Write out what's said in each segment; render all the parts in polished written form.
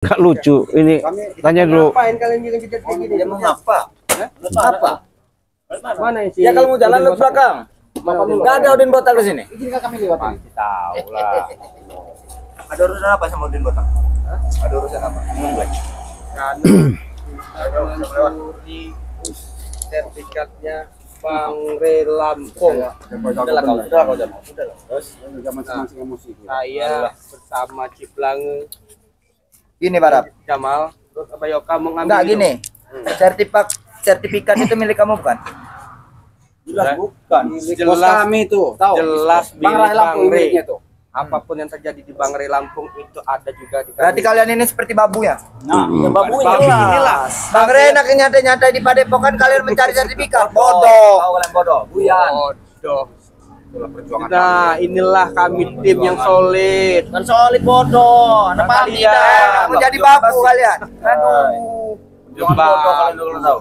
Nggak lucu. Ini tanya dulu. Ngapain kalian jejet kayak gini? Mau ngapa? Apa? Mana sih? Ya kalau mau jalan lu belakang. Enggak ada Udin Botak di sini. Izinkan kami lewat. Tahu lah. Ada urusan apa sama Udin Botak? Ada urusan apa? Black. Mencuri sertifikatnya Bang Re Lampung. Sudah kau jangan. Terus masing-masing emosi. Saya bersama Ciplange gini Barap. Jamal, terus Abayoka mau ngambil. Enggak gini. Sertifikat itu milik kamu bukan? Jelas bukan. Jelas kami itu, tahu. Jelas Bang milik Ray Lampung Bang Re. miliknya tuh. Apapun yang terjadi di Bang Re Lampung itu ada juga di Berarti kalian ini seperti babu ya? Nah, babu jelas. Bang Re enak nyantai-nyantai di Padepokan, kalian mencari sertifikat. Bodoh. Kalian bodoh. Buyan. Bodoh. Nah, inilah kami tim yang solid. Kan solid bodoh. Anak kalian menjadi babu kalian. Aduh.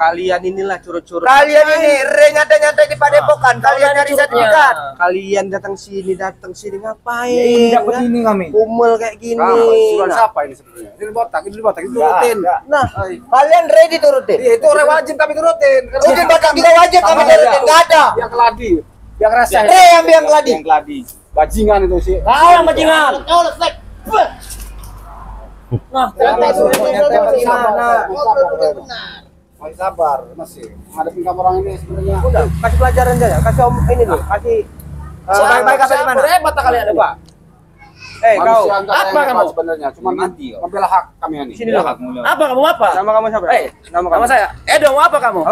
Kalian inilah curut-curut. Kalian ini nyantai-nyantai di Padepokan, kalian nyari sertifikat. Kalian datang sini ngapain? Dapat ini kami. Kumel kayak gini. Surat siapa ini sebenarnya? Ini botak, itu turutin. Nah, kalian ready turutin. Itu wajib kami turutin. Udin Botak juga wajib kami turutin. Enggak ada. Yang keladi, yang rasa. Yang biang keladi. Yang keladi. Bajingan itu sih. Kau yang bajingan. Nah, masih sabar, masih ngadepin kamu orang ini sebenarnya. Udah, kasih pelajaran aja, kasih om ini dulu, kasih baik-baik apa gimana? Hebat kalian ada, Pak. Kau apa kamu sebenarnya? Cuma membela hak kami ini. Sini dulu. Apa kamu apa? Nama kamu siapa? Nama saya. Edo apa kamu?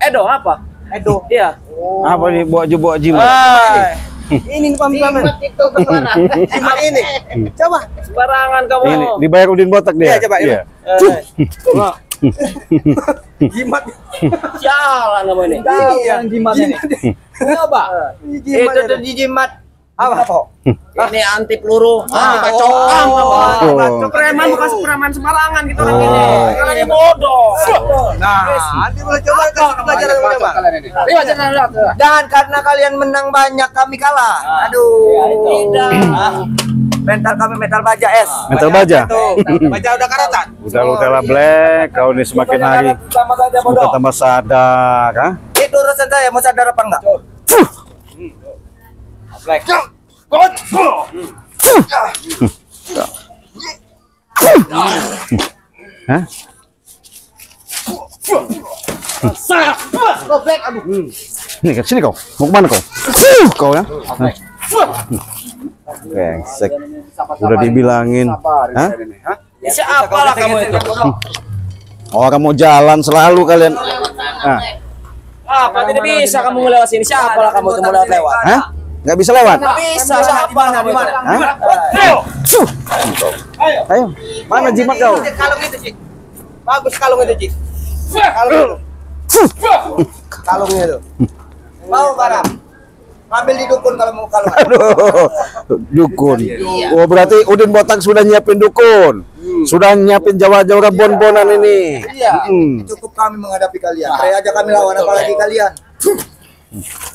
Edo apa? Edo. Iya. Apa nih buat jimat? Ini paman. Itu Jimat ini. Coba. sembarangan kamu. Ini dibayar Udin Botak dia. Iya, coba, Iya. Jimat. Sialan kamu ini. Yang jimat ini. Coba. Itu tuh dijimat. Apa? Ini anti peluru, anti bacokan. Preman bukan preman sembarangan gitu orang ini. Kalian ini bodoh. Nah, nanti boleh coba kasih pelajaran dulu, Pak. Kalian ini. Dan karena kalian menang banyak, kami kalah. Aduh. Mental kami mental baja es. Mental baja. Baca udah karatan. Udah lu telah black, kau ini semakin hari bukan tambah sadar, ha? Itu urusan saya, mau sadar apa enggak? Black. Hah? Nih, ke sini kau. Mau kemana kau? Kau ya? Brengsek. Udah dibilangin. Hah? Siapa lah kamu itu? Orang mau jalan selalu kalian. Nah, Apa tidak bisa kamu lewat sini? Siapa lah kamu itu mau lewat? hah? Nggak bisa lewat? Bisa, siapa kamu itu? Hah? Ayo, mana jimat kau? Kalung itu, Cik. Bagus kalung itu, Cik. Kalung itu. Kalungnya itu. Mau barang? Ambil di dukun kalau mau kalung. Aduh, dukun. Oh, berarti Udin Botak sudah nyiapin dukun. Sudah nyiapin Jawa-Jawa bon-bonan ini. Iya. Cukup kami menghadapi kalian. Kayak aja kami lawan apalagi kalian.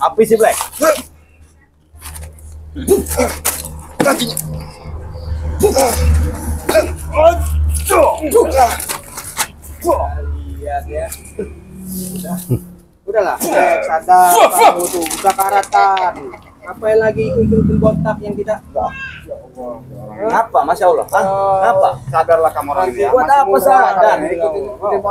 Api sih, Black. Lihat ya. Udahlah, sadar kamu tuh udah karatan. Ngapain lagi ikut botak yang tidak? Apa? Masya Allah. Apa? Sadarlah kamu orang ini. Buat apa sadar? Ibu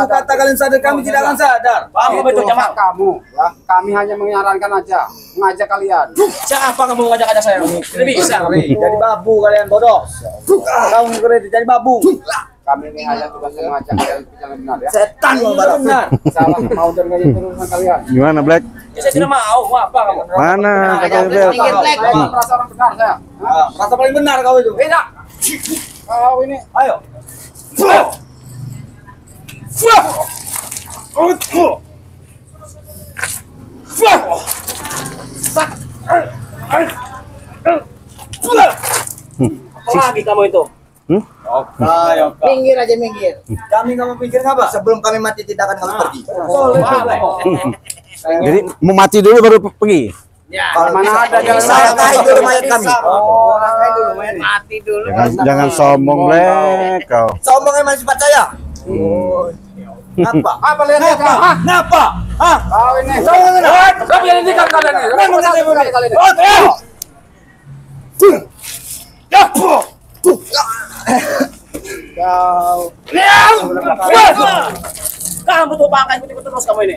kata kalian sadar, kami tidak akan sadar. Paham betul Jamal? Kamu, ya. Kami hanya menyarankan aja, mengajak kalian. Siapa kamu ngajak-ngajak saya? Tidak bisa. Jadi babu kalian bodoh. Kamu kredit jadi babu. Kami ini hanya tugasnya mengajak kalian ke jalan benar ya. Setan mau benar. Salah mau dan nggak itu urusan kalian. Gimana, Black? Saya tidak mau. Apa kamu? Mana katanya Black? Merasa orang benar saya. Rasa paling benar kau itu. Tidak. Kau ini. Ayo. Apa lagi kamu itu? Minggir aja, minggir. Kami kamu pikir apa? Sebelum kami mati tidak akan kami pergi. Jadi mau mati dulu baru pergi. Kalau mana ada jalan salahi dulu mayat kami. Oh, langkahin dulu, main mati dulu. Jangan sombong Black kau. Sombong emang sifat saya. Apa? Apa lihat kau? Kenapa? Hah? Kau ini. Kau yang ini kan kalian ini. Kau. Kamu tuh pakai ikut terus kamu ini.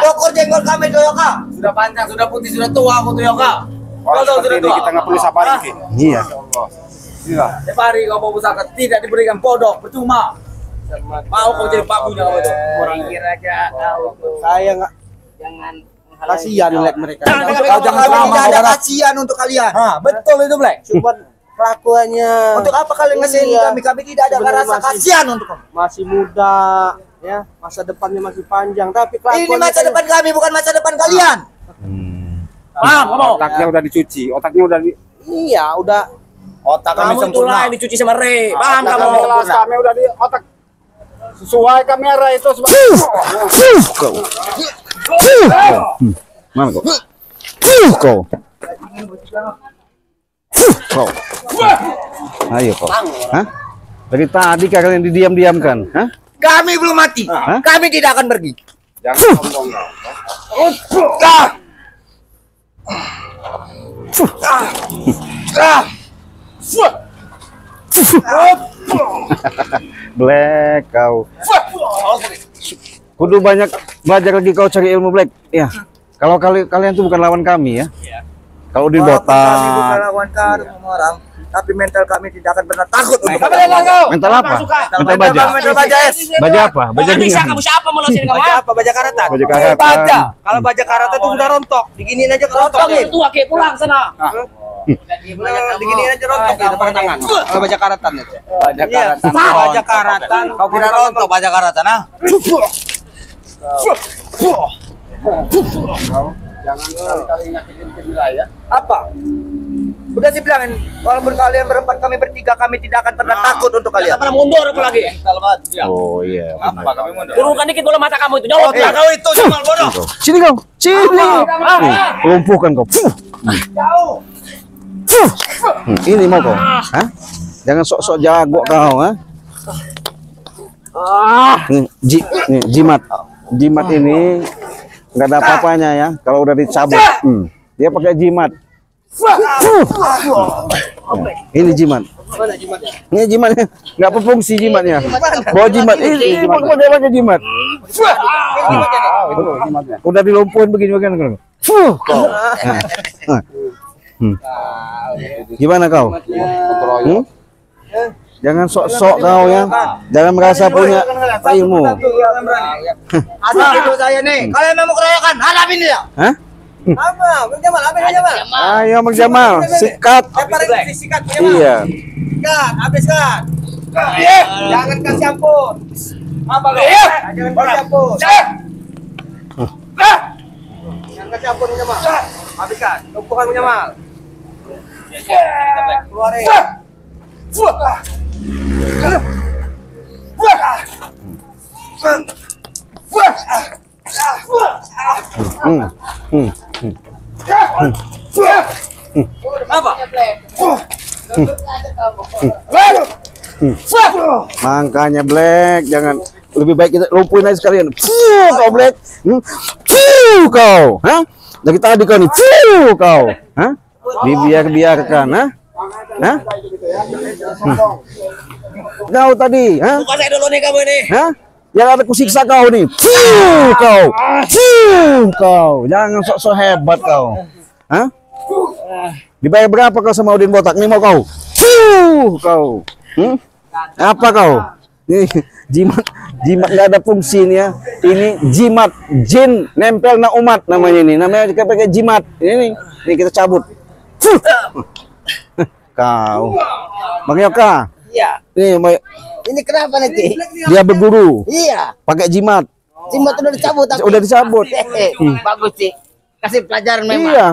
Dokor jenggot kami tuh Yoka. Sudah panjang, sudah putih, sudah tua aku tuh Yoka. Kau tahu sudah tua. Kita nggak perlu sabar lagi. Iya. Iya. Tiap hari kau mau pusaka tidak diberikan podok, percuma. Mau kau jadi pabunya kau itu. Orang aja kau. Saya nggak Jangan kasihan lihat mereka. Kau jangan Kami ceramah, tidak ada saudara. kasihan untuk kalian. Betul itu, Black. Cuma kelakuannya Untuk apa kalian ngasih Iya. kami? Kami tidak ada Bener, rasa masih- kasihan untuk kamu. masih muda, ya masa depannya masih panjang. Tapi Ini kelakuannya masa depan kami, bukan masa depan kalian. Paham, kamu? Otaknya udah dicuci. Otaknya udah di. iya udah Otak kami Kamu itulah sempurna. yang dicuci sama Re. Paham Otak kamu? kami jelas, kami udah di otak. Sesuai kamera itu sebagai. Kau. Mana kau? Kau. Kau. Ayo kau. Hah? Dari tadi kalian didiam-diamkan, hah? Kami belum mati. Hah? Kami tidak akan pergi. Jangan sombong kau. Black kau. Kudu banyak belajar lagi kau cari ilmu Black. Ya. Kalau kalian tuh bukan lawan kami ya. Kalau di Walaupun kami bukan botak. lawan semua orang, tapi mental kami tidak akan pernah takut untuk Kamu lihat kau. Mental apa? Mental baja. Mental baja es. Baja apa? Baja Baja bisa ringan. kamu siapa mau sini kamu? baja apa baja karatan. Baja karatan. Baja. Kalau baja karatan itu udah rontok. Diginiin aja rontok. Kamu tua kayak pulang sana. Diginiin aja rontok di depan tangan. Kalau baja karatan itu. Baja Iya. karatan. Baja karatan. Kau kira rontok baja karatan, ah? Jangan sekali-kali nyakitin tim wilayah. Apa? Udah sih bilangin, walaupun kalian berempat, kami bertiga, kami tidak akan pernah takut untuk Jangan kalian. pernah mundur aku lagi. Oh iya. benar. Turunkan dikit bola mata kamu itu. Jawab. Kau itu cuma bodoh. Sini kau. Sini. Nih, lumpuhkan kau. Ini mau kau. Hah? Jangan sok-sok jago kau, ha? Nih, jimat. Jimat ini nggak ada apa-apanya ya. Kalau udah dicabut, dia pakai jimat. Ini jimat. Ini jimatnya nggak berfungsi jimatnya. Bawa jimat. Ini dia pakai jimat. Udah dilumpuhin begini kan. Gimana kau? Jangan sok-sok kau ya. Jangan merasa punya ilmu. Asal itu saya nih. Kalian mau keroyokan, hadapin dia. Hah? Apa? Bang Jamal, apa Bang Jamal? Ayo Bang Jamal, sikat. Leparin sikat Bang Jamal. Iya. Sikat, habiskan. Jangan kasih ampun. Apa kau? Jangan kasih ampun. Jangan kasih ampun Bang Jamal. Habiskan. Lumpuhkan Bang Jamal. Keluarin. Apa? Makanya Black, jangan, lebih baik kita lumpuhin aja sekalian. Kau Black. Kau, hah? Dari tadi kau nih. Kau, hah? Dibiarkan, hah? Hah? Kau tadi, hah? Buka saya dulu nih kamu ini. Hah? Yang ada kusiksa kau nih. Kau. Kau. Jangan sok-sok hebat kau. Hah? Dibayar berapa kau sama Udin Botak? Nih mau kau. Kau. Apa kau? Nih jimat nggak ada fungsi nih ya. Ini jimat jin nempel na umat namanya ini. Namanya kita pakai jimat. Ini kita cabut. Kau. Bang Yoka. Iya. Nih Ini kenapa nanti? dia berguru Iya. pakai jimat. Jimat udah dicabut. tapi- Udah dicabut. Bagus sih. Kasih pelajaran memang. Iya.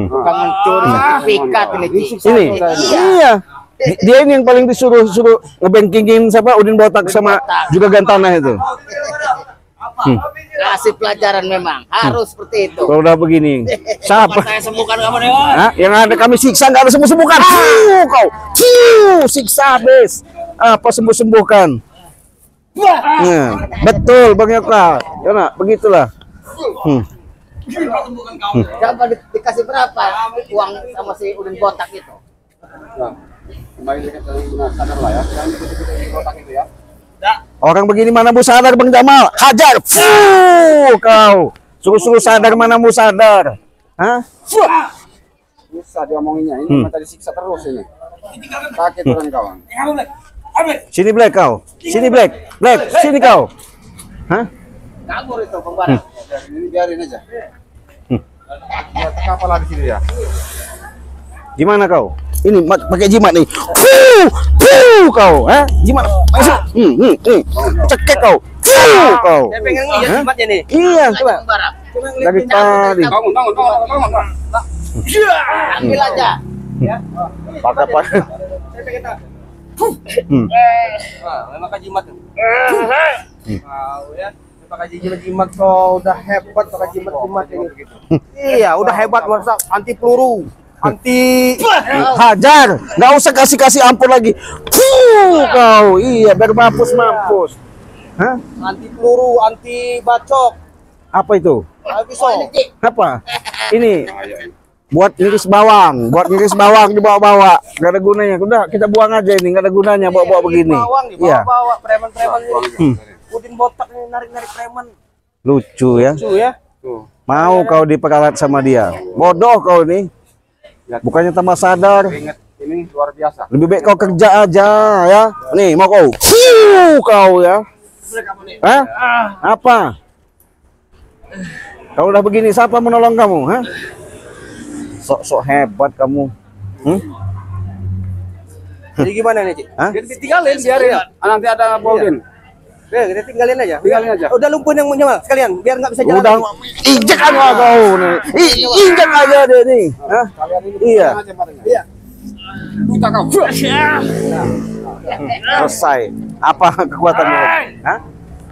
Bukan mencuri sertifikat ini. Ci. Ini. Iya. Dia ini yang paling disuruh ngebankingin siapa Udin Botak sama juga Gantana itu. kasih pelajaran memang harus seperti itu. Kalau udah begini, siapa? Saya sembuhkan kamu Dewa. Hah? Yang ada kami siksa nggak ada sembuh-sembuhkan. Kau, siksa habis. Apa sembuh-sembuhkan? Nah, betul Bang Yoka. Ya nak, begitulah. Coba dikasih berapa uang sama si Udin botak itu? Nah, kembali ke sadar lah ya. Jangan ikuti kotak itu ya. Orang begini mana mau sadar Bang Jamal? Hajar. Kau. Suruh-suruh sadar mana mau sadar? Hah? Susah diomonginnya. Ini tadi siksa terus ini. Sakit orang kawan. Sini Black kau. Sini Black. Black, sini kau. Hah? Kabur itu pembarang. Ini biarin aja. Lihat kapal di sini ya. Gimana kau? Ini pakai jimat nih. Kau, eh? Jimat. Masuk. Cekek kau. Kau. Saya pengen ngeliat Hah? jimatnya nih. Iya. Coba pembarang. Dari tadi. Bangun. Ambil aja. Pakai. Saya pengen tahu. Memang jimat tuh. Wow ya. Pakai jimat kau udah hebat pakai jimat ini. Iya, udah hebat masa anti peluru. Anti Hajar, nggak usah kasih ampun lagi. Kau, iya biar mampus. Hah? anti peluru, anti bacok. Apa itu? Pisau. Apa? Ini buat ngiris bawang dibawa-bawa. Gak ada gunanya. Udah kita buang aja ini, gak ada gunanya bawa-bawa begini. Bawang Iya. dibawa-bawa preman-preman ini. Udin botak ini narik-narik preman. Lucu ya. Lucu ya. Mau kau diperalat sama dia. Bodoh kau nih. Bukannya tambah sadar. Ingat ini luar biasa. Lebih baik kau kerja aja ya. Nih mau kau. Kau ya. Hah? Apa? Kalau udah begini siapa menolong kamu? Hah? Sok-sok hebat kamu. Jadi gimana nih, Cik? Hah? Kita tinggalin biarin. Nanti ada Baudin. Ya, kita tinggalin aja. Tinggalin aja. Udah lumpuhin yang Jamal sekalian biar nggak bisa jalan. Udah injek aja kau nih. Injek aja deh nih. Hah? Kalian ini Iya. aja matanya. Iya. Buta kau. Selesai. Apa kekuatannya? Hah?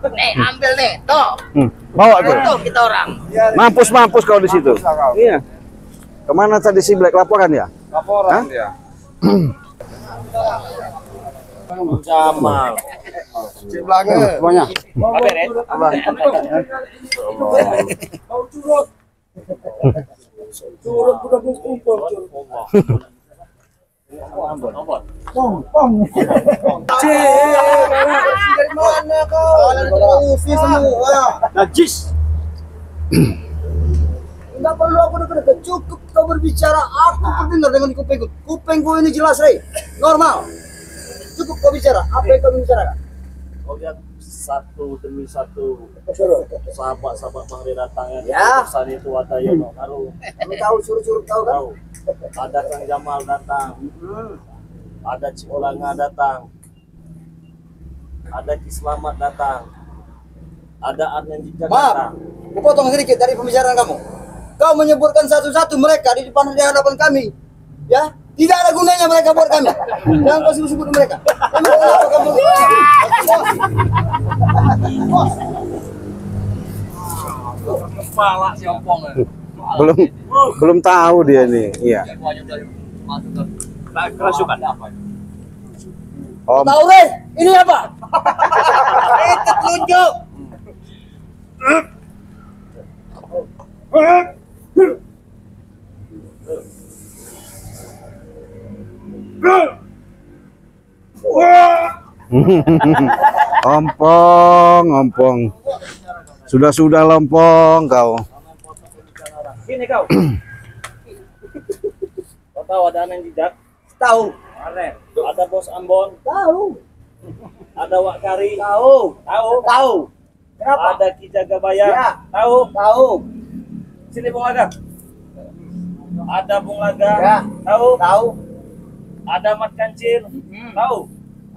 Nih, ambil nih. Tuh. Bawa tuh. Tuh kita orang. Mampus kau di situ. Iya. Kemana tadi si Black laporan ya? Laporan dia. Jamal. Sebenarnya semuanya. Dari mana kau? Najis. Enggak perlu aku dekat-dekat, cukup kau berbicara, aku terdengar dengan kupengku. Kupengku ini jelas, Rey. Normal. Cukup kau bicara, apa yang kau bicarakan? Kau lihat satu demi satu sahabat-sahabat Bang Ray datang Ya. Pesan itu Watayono Karu. Kamu tahu suruh-suruh tahu kan? Tahu. Ada Kang Jamal datang. Ada Cik Olanga datang. Ada Ki Slamet datang. Ada Arnen Jijak datang. Maaf, aku potong sedikit dari pembicaraan kamu. Kau menyebutkan satu-satu mereka di depan di hadapan kami. Ya, tidak ada gunanya mereka buat kami. Jangan kau sebut-sebut mereka. Emang kenapa kamu? Bos. Kepala si Ompong. Belum tahu dia nih. Iya. Kerasukan apa? Om. Tahu, Rey? Ini apa? Itu tunjuk. Ompong. Sudah lompong kau. Sini kau. Kau tahu ada Arnen Jijak? Tahu. Ada Bos Ambon? Tahu. Ada Wak Kari? Tahu. Tahu? Tahu. Kenapa? Ada Ki Jagabaya? Ya. Tahu? Tahu. Sini Bung Laga. Ada Bung Laga? Ya. Tahu? Tahu. Ada Mat Kancil? Tahu?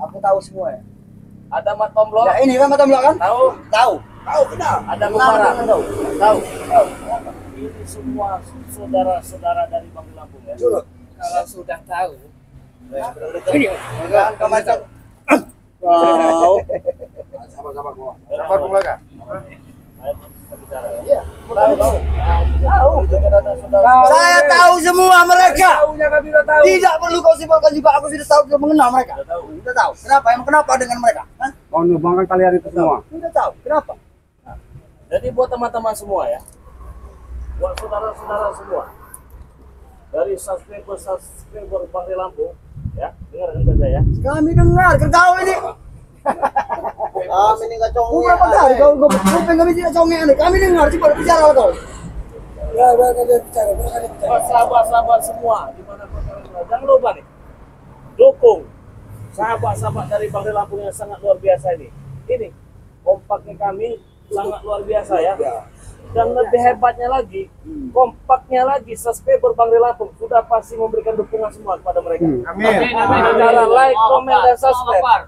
Aku tahu semua ya. Ada Mat Tomblok? Ya ini kan mata belakang? Tahu? Tahu. Tahu benar. Ada Benar, Bumara? benar, tahu. Tahu? Ini semua saudara-saudara dari Bangli Lampung ya? Curut. Kalau sudah tahu. Jangan kau macam. Tahu? Sabar gua. Sabar gua kan. bicara. Iya. Tahu. Saya tahu semua mereka. Tidak perlu kau simpulkan juga, aku sudah tahu, sudah mengenal mereka. Sudah tahu. Kenapa? Emang kenapa dengan mereka? Hah? Mau nyumbangkan kalian itu semua. Sudah tahu. Kenapa? Jadi buat teman-teman semua ya, buat saudara-saudara semua, dari subscriber Bangre Lampung, ya, dengarkan baik ya. Kami dengar, kau ini. Kami ini nggak congeng. Berapa kali kau kami tidak congeng ini. Kami dengar, coba bicara kau. Buat sahabat-sahabat semua, dimanapun kalian berada, jangan lupa nih, dukung sahabat-sahabat dari Bangre Lampung yang sangat luar biasa ini. Ini kompaknya kami sangat luar biasa ya. Dan lebih hebatnya lagi, kompaknya lagi, subscriber Bangre Lampung sudah pasti memberikan dukungan semua kepada mereka. Amin. Dengan cara like, komen, dan subscribe.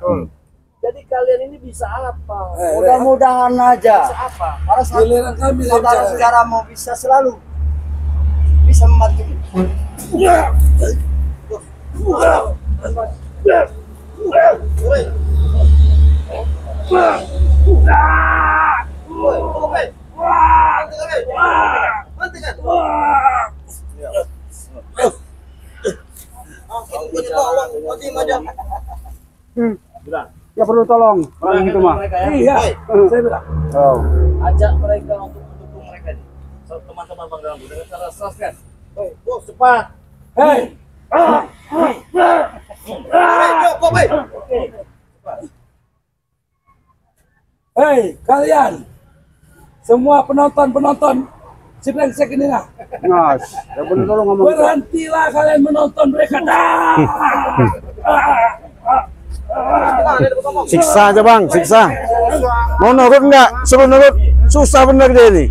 Jadi kalian ini bisa apa? Mudah-mudahan aja. Bisa apa? Para saudara-saudara mau bisa selalu bisa membantu. Bilang. Ya perlu tolong orang gitu mah. Mereka, ya. Iya, saya bilang. Oh. Ajak mereka untuk mendukung mereka nih. Teman-teman Bangre Lampung dengan cara subscribe. Cepat. Hei, Oke. hei, kalian semua penonton si brengsek ini lah. Nas, ya perlu tolong ngomong. Berhentilah kalian menonton mereka dah. Siksa aja bang, siksa. Mau nurut nggak? Suruh nurut. Susah bener dia ini.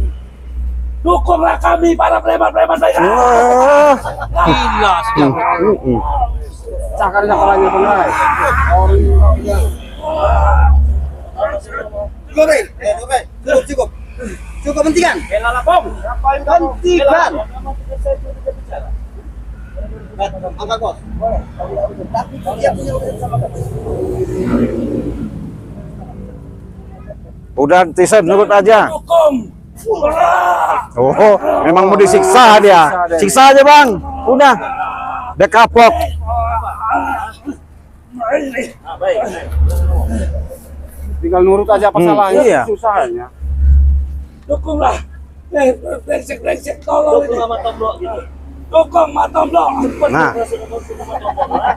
Dukunglah kami para preman-preman saya. Wah. Gila Cakar sakalanya pengai. Cukup. Cukup hentikan. Bela Lampung. Hentikan. Angkat bos. Tapi dia punya urusan sama kamu. Udah Tison nurut aja. Dukung. Oh, memang mau disiksa dia. Siksa aja bang. Udah. Dia kapok. Ah, baik. Tinggal nurut aja apa salahnya. Iya. Susahnya. Dukunglah. Brengsek tolong Dukung ini. sama Tombok gitu. Dukung Matomlo. Nah.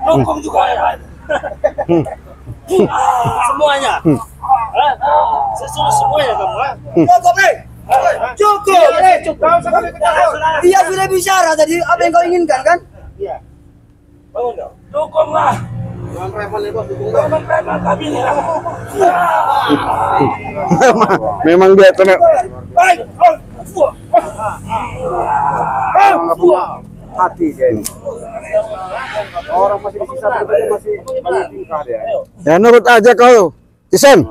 Dukung juga ya. Semuanya. Semuanya kamu. Cukup, Cukup. Dia sudah bicara tadi apa yang kau inginkan kan? Bangun dong. Dukunglah. Preman kami ini lah. Memang dia tenar. Baik. Nggak punya hati dia ini. Orang masih disiksa tapi masih banyak tingkah dia. Ya nurut aja kau. Tison.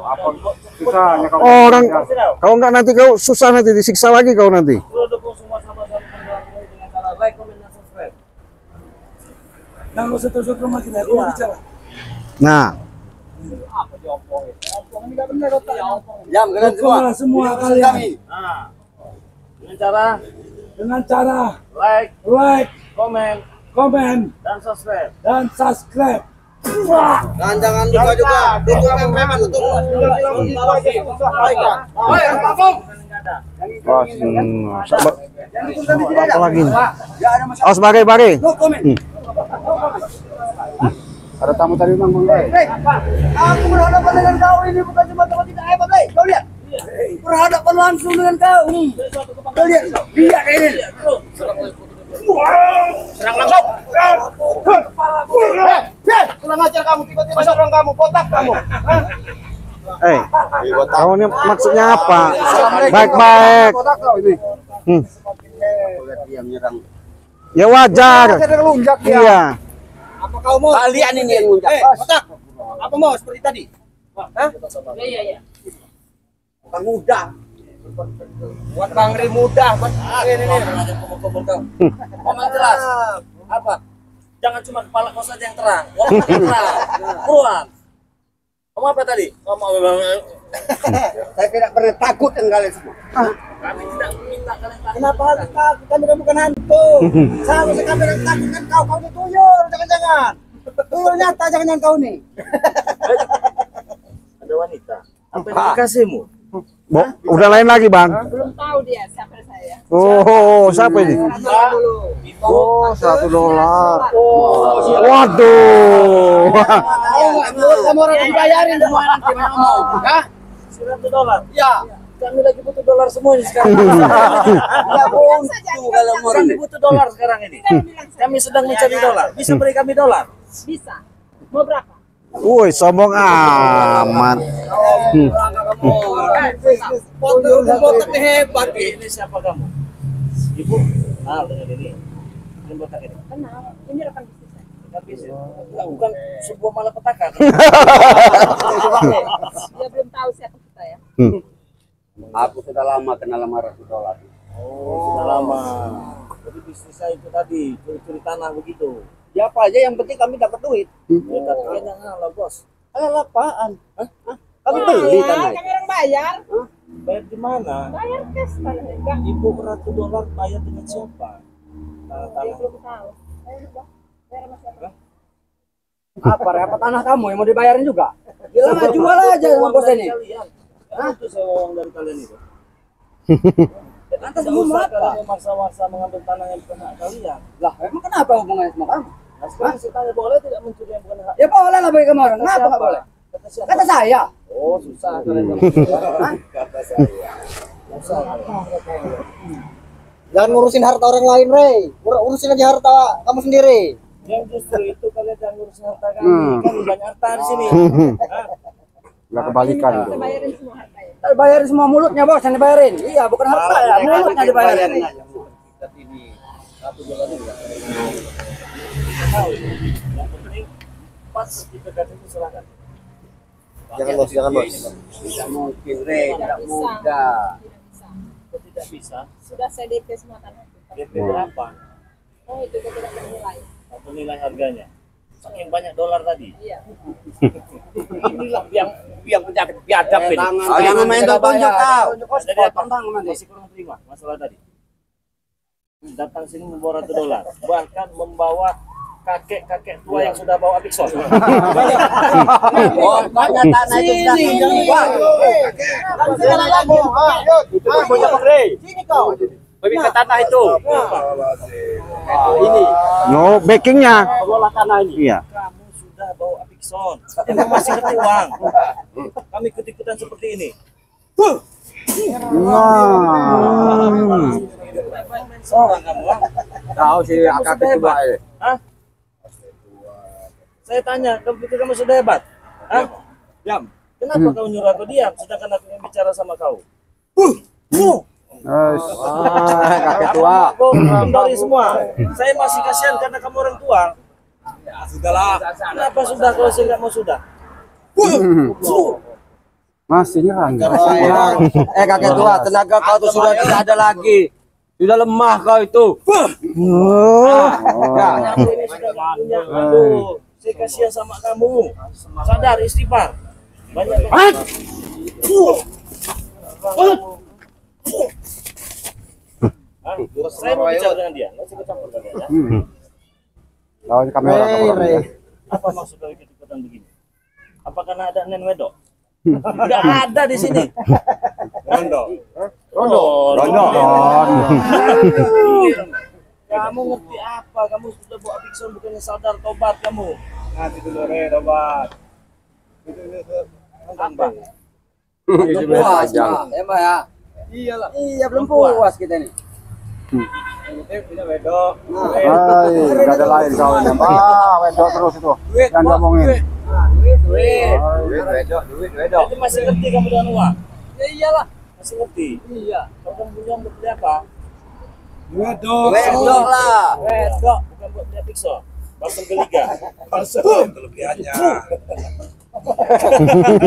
Apa susahnya kalau Orang kalau nggak nanti kau susah nanti disiksa lagi kau nanti. Lu dukung semua sahabat-sahabat dengan cara like, comment, dan subscribe. Jangan lu setel-setel lagi nih, aku mau bicara. Nah, Jam kalian semua. Dukunglah semua kalian Nah, dengan cara like, like, comment, komen, dan subscribe. dan subscribe. Dan jangan lupa juga dukung preman untuk apa lagi? Oh sebagai bari. ada tamu tadi bang Bang. Aku berhadapan dengan kau ini bukan cuma tempat tidak hebat, Lei. Kau lihat. Berhadapan langsung dengan kau. Kau lihat. Lihat ini. Serang langsung. Kurang ajar kamu, tiba-tiba serang kamu, botak kamu. Kau ini maksudnya apa? Baik-baik. Kotak kau ini. Dia menyerang. Ya wajar. Saya ngelunjak dia. Iya. Apa kau mau? Kalian ini yang nguncak. Botak. Apa mau seperti tadi? Hah? Iya. Bang mudah. Buat Bang Ri mudah, buat ini. Ngomong jelas. Apa? Jangan cuma kepala kau saja yang terang. Ngomong terang. Buruan. Kamu apa tadi? Kamu Saya tidak pernah takut dengan kalian semua. Kami tidak meminta kalian takut. Kenapa harus takut? Kami kan bukan hantu. Seharusnya kami yang takut kan kau ini tuyul, jangan-jangan. Tuyul nyata, jangan-jangan kau nih. Ada wanita. Apa yang dikasihmu? Bo, udah lain lagi, Bang. Belum tahu dia siapa saya. Oh, siapa ini? Oh, $1. Waduh. Kamu orang dibayarin semua nanti mau. Hah? $100. Ya. Kami lagi butuh dolar semua ini sekarang. Ya buntu kalau mau Kami butuh dolar sekarang ini. Kami sedang mencari dolar. Bisa beri kami dolar? Bisa. Mau berapa? Woi, sombong amat. Botak hebat. Ini siapa kamu? Ibu? Nah, dengan ini. Ini botak ini. Kenal. Ini rekan bisnis saya. Rekan bisnis. Bukan sebuah malapetaka. Dia belum tahu siapa kita ya. Aku sudah lama kenal sama $100. Oh, sudah lama. Jadi bisnis saya itu tadi, curi-curi tanah begitu. Ya apa aja yang penting kami dapat duit. Dekat kayaknya halal, Bos. Alah apaan? Hah? Kami beli tanah. Kami orang bayar. Bayar di mana? Bayar cash kalau enggak. Ibu $100 bayar dengan siapa? Saya Tanah. belum tahu. Saya udah bayar sama siapa? Apa repot tanah kamu yang mau dibayarin juga? Bilang aja jual aja sama bos ini. Itu saya uang dari kalian itu. Lantas Tidak kamu mau usah apa? kalian memaksa-maksa mengambil tanah yang bukan hak kalian. Lah emang kenapa hubungannya sama kamu? Nah, sekarang saya tanya, boleh tidak mencuri yang bukan hak? Ya boleh lah bagi kamu orang. Kenapa nggak boleh? Kata siapa? Kata saya. Oh, susah kalian. Kata saya. Susah. Jangan ngurusin harta orang lain, Rey. Urusin aja harta kamu sendiri. Yang justru itu kalian jangan ngurusin harta kami. Kan banyak harta di sini. Hah? Nggak kebalikan itu. Kita bayarin semua hartanya. Bayarin semua mulutnya bos yang dibayarin. Iya bukan harta ya, mulutnya dibayarin. Yang penting pas sertifikat itu silakan. Jangan bos. Tidak mungkin, Rey. Tidak mudah. Tidak bisa. Kok tidak bisa? Sudah saya DP semua tanah. DP berapa? Oh itu kita tidak bernilai. Atau nilai harganya? Saking banyak dolar tadi. Iya. Inilah yang penyakit biadab ini. Jangan main tunjuk kau. Jadi apa? Masih kurang terima masalah tadi. Datang sini membawa $100, bahkan membawa kakek-kakek tua yang sudah bawa Apixon. Oh, banyak tanah itu sudah dijual. Itu punya Bang Rey. Sini kau. Pemilik tanah itu. Ini. No, backingnya. Pengolah tanah ini. Iya. Kamu sudah bawa Apixon. Emang masih ngerti uang. Kami ikut-ikutan seperti ini. Main seorang kamu. Tahu sih akak itu Pak. Hah? Saya tanya, kamu pikir kamu sudah hebat? Hah? Diam. Kenapa kau nyuruh aku diam, sedangkan aku yang bicara sama kau? Kakek tua. Kau menghindari semua. Saya masih kasihan karena kamu orang tua. Ya, sudahlah. Kenapa sudah kalau saya nggak mau sudah? Masih nyerang. Kakek tua, tenaga kau tuh sudah tidak ada lagi. Sudah lemah kau itu. Aku ini sudah nggak punya. Aduh, saya kasihan sama kamu. Sadar, istighfar. Banyak banget. Saya mau bicara dengan dia. Nggak usah ikut campur kalian ya. Lawan kamera. Apa maksud kau ikut-ikutan begini? Apa karena ada nen wedok? Nggak ada di sini. Rondo. Kamu ngerti apa? Kamu sudah bawa Apixon, bukannya sadar, tobat kamu. Nanti dulu tobat. Apa? Belum puas, ya Mbak ya. Iyalah. Iya belum puas kita nih. Punya wedok. Nggak ada lain kau ini. Wedok terus itu. Jangan ngomongin. Duit. Jadi masih ngerti kamu dengan uang? Ya iyalah. Masih ngerti? Iya. Kalau kamu punya uang buat beli apa? Wedok lah. Wedok, bukan buat beli Apixon. Langsung ke liga. Kelebihannya.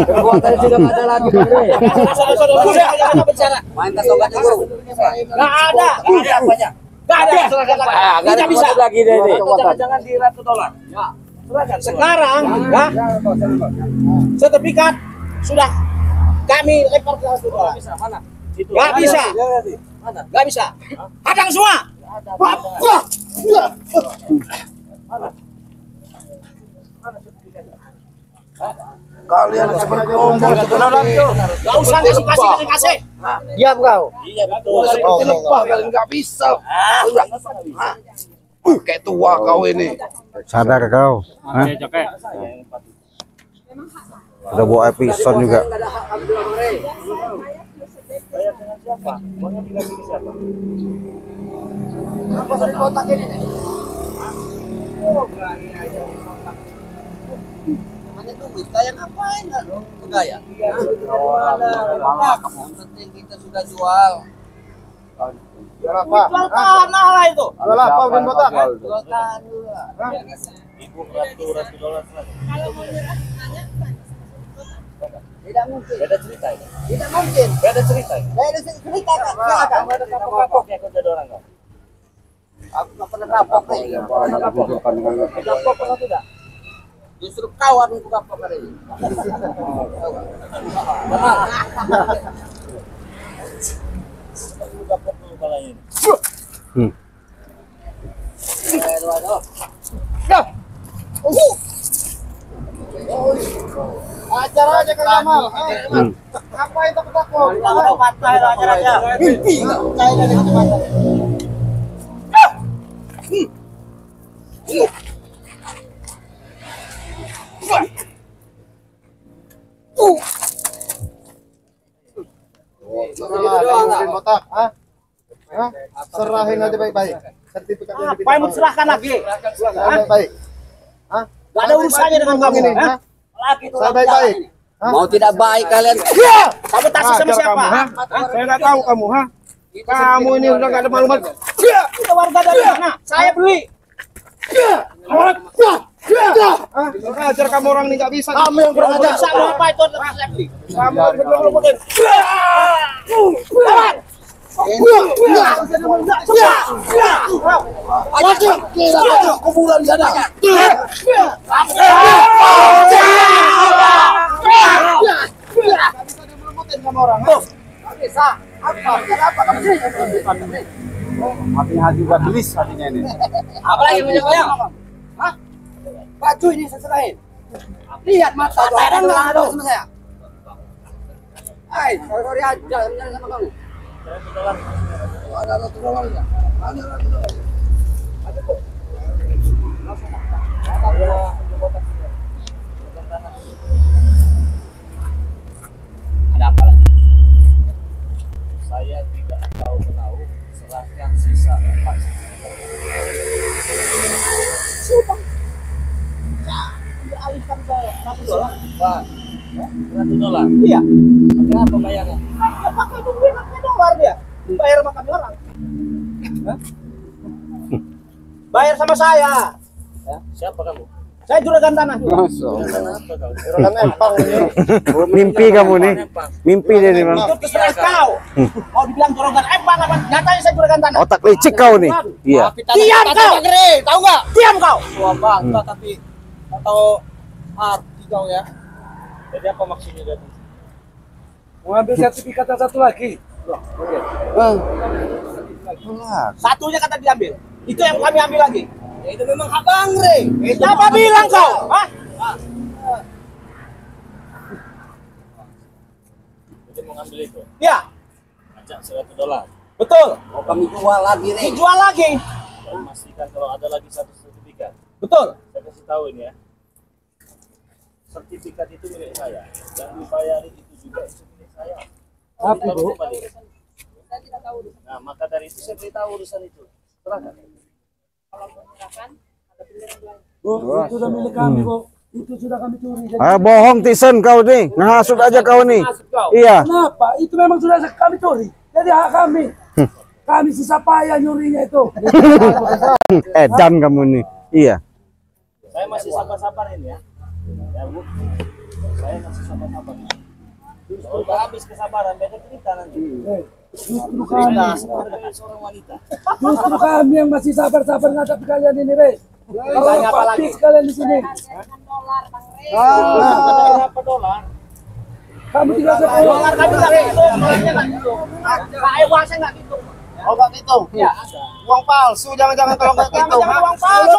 Perbuatannya sudah nggak ada lagi Pak Rey. Jangan bicara. Main tas obatnya guru. Nggak ada apanya. Nggak ada. Tidak bisa lagi deh ini. Itu jangan-jangan di $100. Ya. Silakan. Sekarang, ya. Sertifikat sudah Kami lempar ke situ. Bisa mana? Itu. Nggak bisa. Mana? Nggak bisa. Hadang semua. Kalian seberkelompok Nggak usah kasih. Diam kau. Iya betul. lepah kalian nggak bisa. Kayak tua kau ini. Sadar kau. Hah? Udah bawa episode juga. Bayar dengan siapa? Uangnya tinggal di siapa? Apa dari kotak ini? Namanya duit, kayak ngapain kan? Gaya. Yang penting kita sudah jual. Berapa? Jual tanah lah itu. Berapa Udin Botak? Jual tanah dulu lah. Ibu ratus dolar. Kalau mau nyerah, nanya Tidak mungkin. Beda cerita ini. Tidak mungkin. Beda cerita ini. Saya ada cerita kan? Silakan. Kamu ada kapok-kapok ya kau jadi orang kau. Aku nggak pernah kapok nih. Kapok atau tidak? Justru kau harus kapok hari ini. Kapok dulu kepala ini. Ajar aja ke Jamal. Apa itu takut? Kalau patah itu ajar aja. Saya dari kacamata. Udin Botak, ah? Hah? Serahin aja baik-baik. Sertifikat yang Apa yang mau serahkan lagi? baik-baik. Hah? Gak ada urusannya dengan kamu. Ini, Hah? hah? Lagi itu Saya baik-baik. Hah? Mau tidak baik kalian? Kamu taksi sama Ajar siapa? kamu, hah? Saya nggak tahu kamu, hah? Kamu ini udah nggak ada maklumat. Kita warga dari mana? Saya beli. Hah? Kurang ajar kamu orang ini nggak bisa. Kamu yang kurang ajar. Sama apa itu saya beli? Kamu berlomba-lomba. Lawan. Kuburan sana. Bisa. Apa kamu sih? Hati-hati buat gelis hatinya ini. Apalagi punya bayang? Hah? Baju ini saya serahin. Lihat mata saya ada sama saya. Hai, sorry aja jangan sama kamu. Ada ratu dolar ya? Ada ratu dolar. Ada apa lagi? Saya tidak tahu menahu, serahkan sisa Pak. Beralihkan saya. $1. Pak, $100. Iya. Kenapa bayarnya? Ya pakai duit pakai dolar dia. Bayar sama kami orang. Hah? Bayar sama saya. Siapa kamu? Saya juragan tanah. Kenapa kau? Juragan empang ini. Mimpi kamu nih. Mimpi dia nih, Bang. Itu terserah kau. Mau dibilang juragan empang apa? Nyatanya saya juragan tanah. Otak licik kau nih. Iya. Diam kau. Tahu nggak? Diam kau. Tua bangga tapi atau hati kau ya. Jadi apa maksudnya tadi? Mengambil sertifikat yang satu lagi. Satunya kata diambil. Itu yang kami ambil lagi. Ya, itu memang hak Bang Re. Siapa bilang kau? Hah? Jadi mau ngambil itu? Ya, Ajak $100. betul. Mau kami jual lagi Re. Dijual lagi. Dan pastikan kalau ada lagi satu sertifikat. Betul. Saya kasih tahu ini ya. Sertifikat itu milik saya. Yang dibayari itu juga milik saya. Tapi Bu, saya tidak tahu Nah, maka dari itu saya beritahu urusan itu. Serahkan. kalau menyerahkan ada pilihan lain. Bu, itu sudah milik kami, Bu. Itu sudah kami curi. Jadi, Ah, bohong Tison kau nih. Ngahasut aja kau nih. Iya. kenapa? Itu memang sudah kami curi. Jadi hak kami. Kami susah payah nyurinya itu. Edan kamu nih. Iya. Saya masih sabar-sabar ini ya. Ya Bu. Saya masih sabar-sabar. Kalau udah habis kesabaran, beda cerita nanti. Justru kami, Seperti dengan seorang wanita. justru kami yang masih sabar-sabar ngadepi kalian ini, Re. Kalau praktis kalian di sini. Dengan dolar, Bang Re. Berapa dolar? Kamu tidak sepuluh. Dolar kami nggak hitung, uangnya nggak hitung. Uang saya nggak hitung. Oh nggak hitung? Iya. Uang palsu, jangan-jangan kalau nggak hitung. Jangan uang palsu.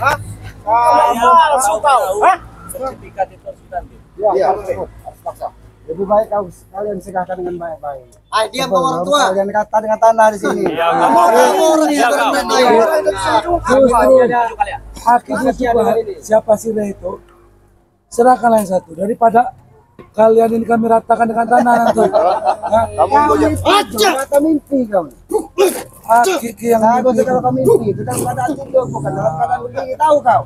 Hah? Kamu palsu kau? Hah? Sertifikat itu harus diambil. Iya, paksa. Lebih baik kalian segahkan dengan baik-baik. Ay, diam kau orang tua. Kalian kata dengan tanah di sini. Kamu orang yang keren Hakiknya siapa sih itu? Serahkanlah yang satu daripada kalian ini kami ratakan dengan tanah nanti. Kamu aja. Kata mimpi kamu. Hakik yang Kalau kamu mimpi itu dalam keadaan tidur bukan dalam keadaan begini, tahu kau?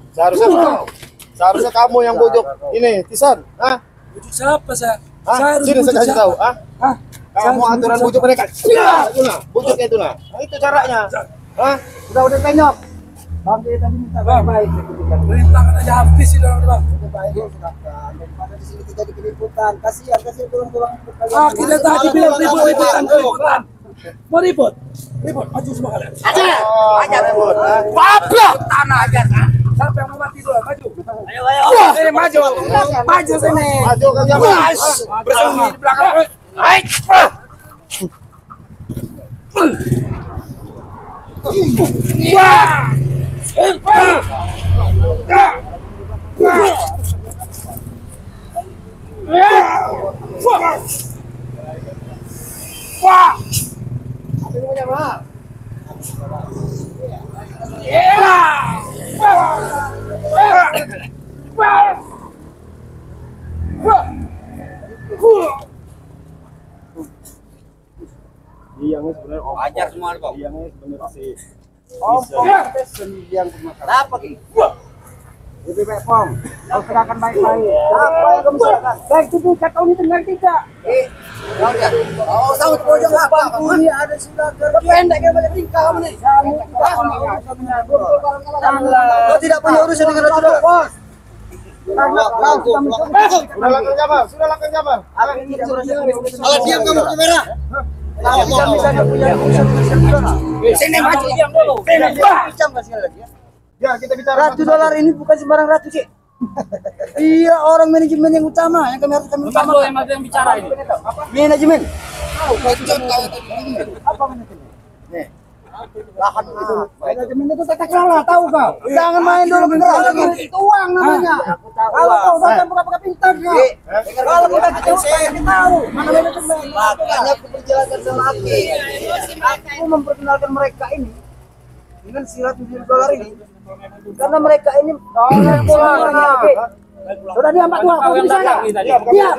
Seharusnya kamu yang bujuk ini, Tisan. Hah? bujuk siapa saya? Hah? Saya harus Sini bujuk saya kasih siapa? tahu. Hah? Hah? Kamu Saya aturan harus bujuk mereka. Iya, itu nah. Bujuknya itu nah. Nah, itu caranya. Hah? Udah tengok. Bang dia tadi minta baik-baik. Perintahkan aja habis sih dalam bang. Baik, serahkan. Daripada di sini kita keributan. Kasihan tulang-tulang. Kita tadi bilang ribut-ributan. Mau ribut? Ribut, maju semua kalian. Aja ribut. Babak tanah aja kan. Siapa yang mau mati dulu? Maju. Ayo. Sini maju. Maju sini. Maju kan Jamal. Bersembunyi di belakang. Hai. Wah. Wah. Yang sebenarnya om. Ajar semua kau. Yang sebenarnya sih. Om, Kita sendirian pemasaran. Apa ki? Lebih baik pom. Kau serahkan baik-baik. Apa yang kamu serahkan? Baik itu kau ini dengar tidak? Oh, tahu pojok apa? Ini ada sudah Pendek yang banyak tingkah kamu nih. kamu tidak mau menyambut. Kau tidak punya urusan dengan saudara. Bos. Sudah lakukan Jamal, sudah lakukan Jamal. Kalau diam kamu ke merah. Sini maju diam dulu. Ya, kita bicara Ratu dolar ini bukan sembarang ratu sih. Iya, orang manajemen yang utama yang kami harus kami Bukan lo yang bicara ini. Manajemen. apa manajemen? Nih. Lahan itu. Manajemen itu tata kelola, tahu kau? Jangan main dulu beneran. Itu uang namanya. Kalau kau datang buka-buka pintar kau. Kalau kita tahu mana manajemen. Makanya aku berjalan sama Aki. Aku memperkenalkan mereka ini dengan si ratu dolar ini. Karena mereka ini Sudah diam Pak Tua, kau bicara. Diam.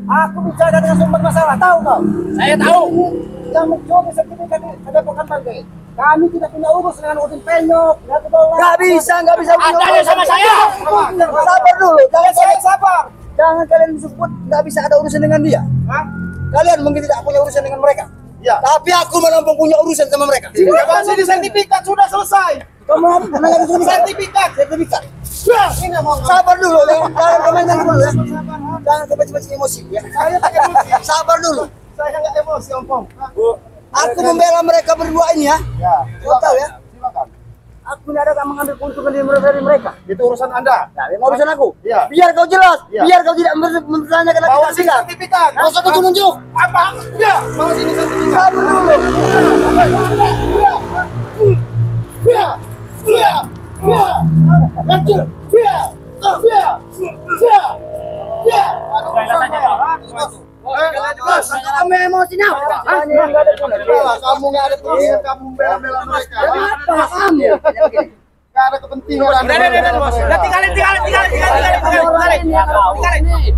Aku bicara dengan sumber masalah, tahu kau? Saya tahu. Yang mencoba sertifikat ada bukan bangke. Kami tidak punya urus dengan Udin Penyok, Ratu Dolar. Gak bisa. Ada sama saya. Sabar dulu, jangan sabar. Jangan kalian sebut nggak bisa ada urusan dengan dia. Kalian mungkin tidak punya urusan dengan mereka. Ya. Tapi aku malah punya urusan sama mereka. Masih di sertifikat sudah selesai. Kamu menanya sertifikat. Ini sabar dulu, jangan komentar dulu ya. Jangan kebaca-baca emosi ya. Sabar dulu. Saya nggak emosi Om. Aku membela mereka berdua ini ya. Ya. Kau tahu ya? Silakan. Aku tidak ada mengambil keuntungan dari mereka. Itu urusan Anda. Nah, yang urusan aku. Iya. Biar kau jelas. Iya. Biar kau tidak mempertanyakan lagi Bawa tidak sini tidak. sertifikat. Kau usah kau tunjuk. Apa? Ya, bawa sini sertifikat. Sabar dulu. Kamu emosinya. Kamu nggak ada tujuan, kamu bela-bela mereka. Kenapa kamu? Nggak ada kepentingan. Udah tinggalin.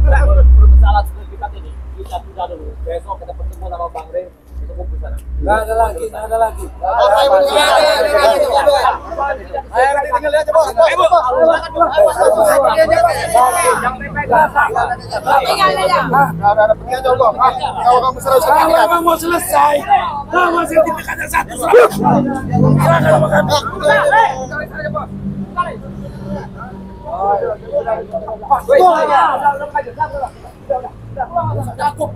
Masalah sertifikat ini kita tunda dulu. Besok kita bertemu sama Bang Rey. Kita kumpul sana. Nggak ada lagi. Ada pergi aja Om. Kalau kamu selesai. Kalau memang mau selesai, nama sertifikat yang satu. Silakan makan. Cukup.